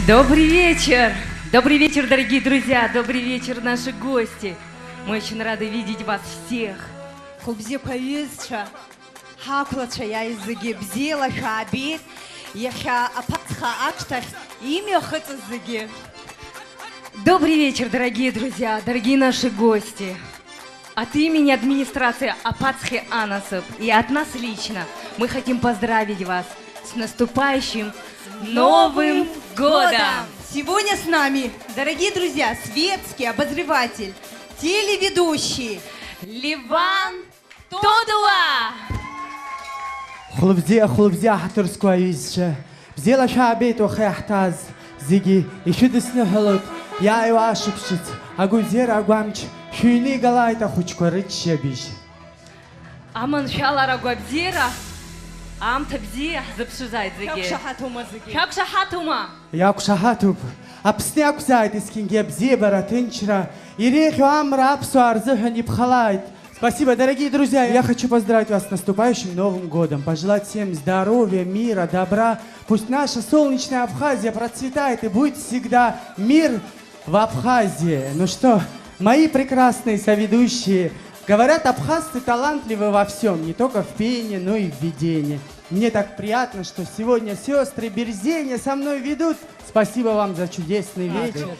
Добрый вечер! Добрый вечер, дорогие друзья! Добрый вечер, наши гости! Мы очень рады видеть вас всех! Добрый вечер, дорогие друзья, дорогие наши гости! От имени администрации Апатсхи Анасып и от нас лично мы хотим поздравить вас с наступающим Новым годом! Сегодня с нами, дорогие друзья, светский обозреватель, телеведущий Ливан Тодуа! خلوبزيا حترسكوا يزشة بزيلا شعبيت وخيحتاز زيجي يشدسنا هلوت يا أيوة شبشت أقول زير أقوامش شويني قلايتا خوشكوا ريتش يبيش Аман шалара гвабзира, ам табзи запшизай зиги. Шакшахатума. ياكو شهاتوب أبسنياكو زايد إسكينجي بزي баратынчра يريخ амра أبسو أرزهن يبخلايт. Спасибо, дорогие друзья! Я хочу поздравить вас с наступающим Новым годом, пожелать всем здоровья, мира, добра. Пусть наша солнечная Абхазия процветает и будет всегда мир в Абхазии. Ну что, мои прекрасные соведущие, говорят, абхазцы талантливы во всем, не только в пении, но и в ведении. Мне так приятно, что сегодня сестры Берзеня со мной ведут. Спасибо вам за чудесный вечер.